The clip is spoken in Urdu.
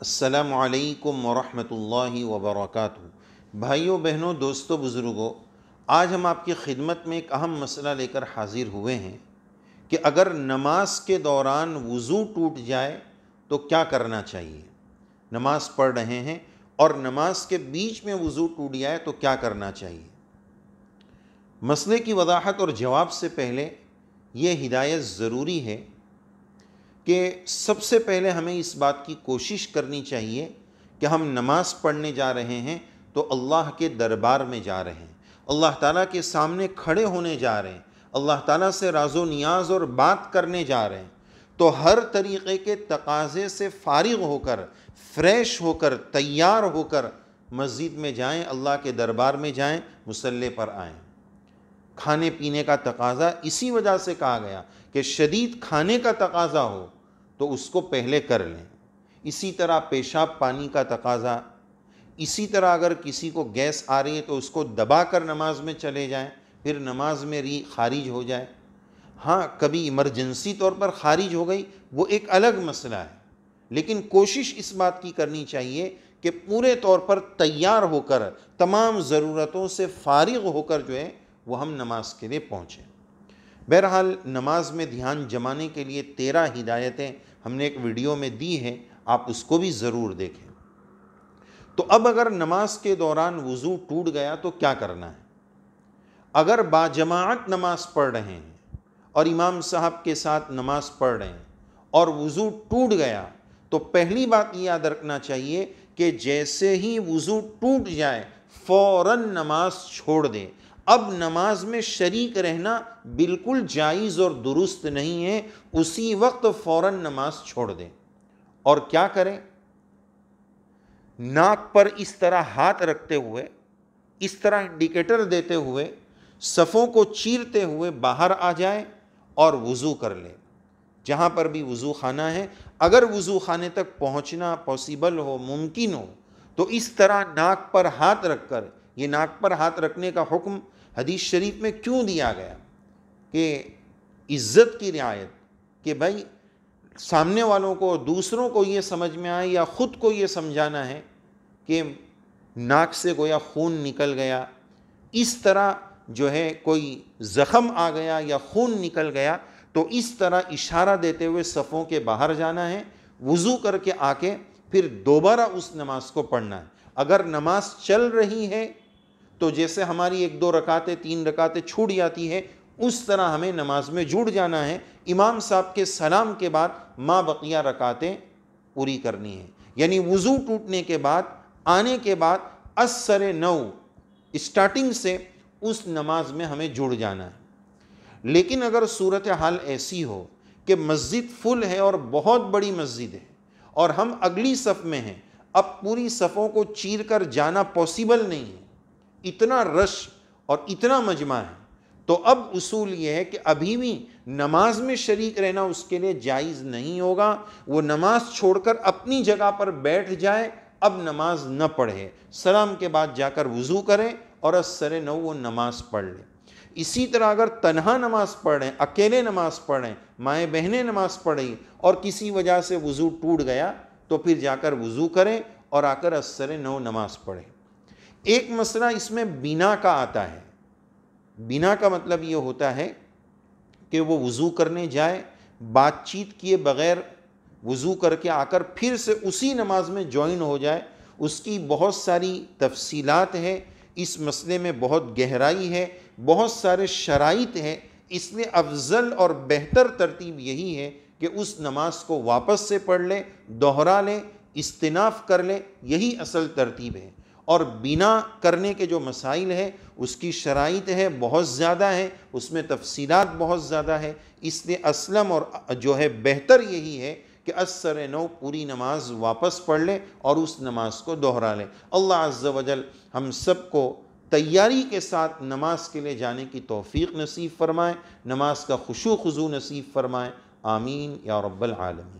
السلام علیکم ورحمۃ اللہ وبرکاتہ۔ بھائیوں بہنوں، دوستوں، بزرگوں، آج ہم آپ کی خدمت میں ایک اہم مسئلہ لے کر حاضر ہوئے ہیں کہ اگر نماز کے دوران وضو ٹوٹ جائے تو کیا کرنا چاہیے۔ نماز پڑھ رہے ہیں اور نماز کے بیچ میں وضو ٹوٹ جائے تو کیا کرنا چاہیے۔ مسئلے کی وضاحت اور جواب سے پہلے یہ ہدایت ضروری ہے کہ سب سے پہلے ہمیں اس بات کی کوشش کرنی چاہیے کہ ہم نماز پڑھنے جا رہے ہیں تو اللہ کے دربار میں جا رہے ہیں، اللہ تعالیٰ کے سامنے کھڑے ہونے جا رہے ہیں، اللہ تعالیٰ سے راز و نیاز اور بات کرنے جا رہے ہیں، تو ہر طریقے کے تقاضے سے فارغ ہو کر، فریش ہو کر، تیار ہو کر مسجد میں جائیں، اللہ کے دربار میں جائیں، مصلی پر آئیں۔ کھانے پینے کا تقاضا اسی وجہ سے کہا گیا کہ شدید کھانے کا تقاضا ہو تو اس کو پہلے کر لیں۔ اسی طرح پیشاب پانی کا تقاضا، اسی طرح اگر کسی کو گیس آ رہی ہے تو اس کو دبا کر نماز میں چلے جائیں، پھر نماز میں ری خارج ہو جائے۔ ہاں، کبھی ایمرجنسی طور پر خارج ہو گئی وہ ایک الگ مسئلہ ہے، لیکن کوشش اس بات کی کرنی چاہیے کہ پورے طور پر تیار ہو کر، تمام ضرورتوں سے فارغ ہو کر جو ہے وہ ہم نماز کے لیے پہنچیں۔ بہرحال نماز میں دھیان جمانے کے لیے 13 ہدایتیں ہم نے ایک ویڈیو میں دی ہیں، آپ اس کو بھی ضرور دیکھیں۔ تو اب اگر نماز کے دوران وضو ٹوٹ گیا تو کیا کرنا ہے۔ اگر باجماعت نماز پڑھ رہے ہیں اور امام صاحب کے ساتھ نماز پڑھ رہے ہیں اور وضو ٹوٹ گیا تو پہلی بات یہ یاد رکھنا چاہیے کہ جیسے ہی وضو ٹوٹ جائے فوراً نماز چھوڑ دیں۔ اب نماز میں شریک رہنا بالکل جائز اور درست نہیں ہے، اسی وقت فوراً نماز چھوڑ دیں۔ اور کیا کریں؟ ناک پر اس طرح ہاتھ رکھتے ہوئے، اس طرح انڈیکیٹر دیتے ہوئے، صفوں کو چیرتے ہوئے باہر آ جائیں اور وضو کر لیں۔ جہاں پر بھی وضو خانہ ہے، اگر وضو خانے تک پہنچنا پاسیبل ہو، ممکن ہو، تو اس طرح ناک پر ہاتھ رکھ کر، یہ ناک پر ہاتھ رکھنے کا حکم حدیث شریف میں کیوں دیا گیا کہ عزت کی رعایت، کہ بھائی سامنے والوں کو، دوسروں کو یہ سمجھ میں آئے یا خود کو یہ سمجھانا ہے کہ ناک سے گویا خون نکل گیا، اس طرح جو ہے کوئی زخم آ گیا یا خون نکل گیا، تو اس طرح اشارہ دیتے ہوئے صفوں کے باہر جانا ہے، وضو کر کے آ کے پھر دوبارہ اس نماز کو پڑھنا ہے۔ اگر نماز چل رہی ہے تو جیسے ہماری 1-2 رکعتیں 3 رکعتیں چھوٹ جاتی ہے، اس طرح ہمیں نماز میں جڑ جانا ہے۔ امام صاحب کے سلام کے بعد ما بقیہ رکعتیں پوری کرنی ہیں، یعنی وضو ٹوٹنے کے بعد، آنے کے بعد اثر نو اسٹارٹنگ سے اس نماز میں ہمیں جڑ جانا ہے۔ لیکن اگر صورتحال ایسی ہو کہ مسجد فل ہے اور بہت بڑی مسجد ہے اور ہم اگلی صف میں ہیں، اب پوری صفوں کو چیر کر جانا پاسبل نہیں ہے، اتنا رش اور اتنا مجمع ہے، تو اب اصول یہ ہے کہ ابھی بھی نماز میں شریک رہنا اس کے لیے جائز نہیں ہوگا۔ وہ نماز چھوڑ کر اپنی جگہ پر بیٹھ جائے، اب نماز نہ پڑھے، سلام کے بعد جا کر وضو کریں اور اثر نو وہ نماز پڑھ لیں۔ اسی طرح اگر تنہا نماز پڑھ رہے ہیں، اکیلے نماز پڑھ رہے ہیں، مائیں بہنیں نماز پڑھ رہی اور کسی وجہ سے وضو ٹوٹ گیا، تو پھر جا کر وضو کریں اور آ کر اثر نو نماز پڑھیں۔ ایک مسئلہ اس میں بنا کا آتا ہے۔ بنا کا مطلب یہ ہوتا ہے کہ وہ وضو کرنے جائے، بات چیت کیے بغیر وضو کر کے آ کر پھر سے اسی نماز میں جوائن ہو جائے۔ اس کی بہت ساری تفصیلات ہیں، اس مسئلے میں بہت گہرائی ہے، بہت سارے شرائط ہیں، اس لیے افضل اور بہتر ترتیب یہی ہے کہ اس نماز کو واپس سے پڑھ لے، دوہرا لے، استناف کر لے، یہی اصل ترتیب ہے۔ اور بنا کرنے کے جو مسائل ہے اس کی شرائط ہے، بہت زیادہ ہے، اس میں تفصیلات بہت زیادہ ہے، اس لیے اسلم اور جو ہے بہتر یہی ہے کہ اثر نو پوری نماز واپس پڑھ لے اور اس نماز کو دوہرا لے۔ اللہ عز و جل ہم سب کو تیاری کے ساتھ نماز کے لیے جانے کی توفیق نصیب فرمائے، نماز کا خشوع خضوع نصیب فرمائے، آمین یا رب العالمین۔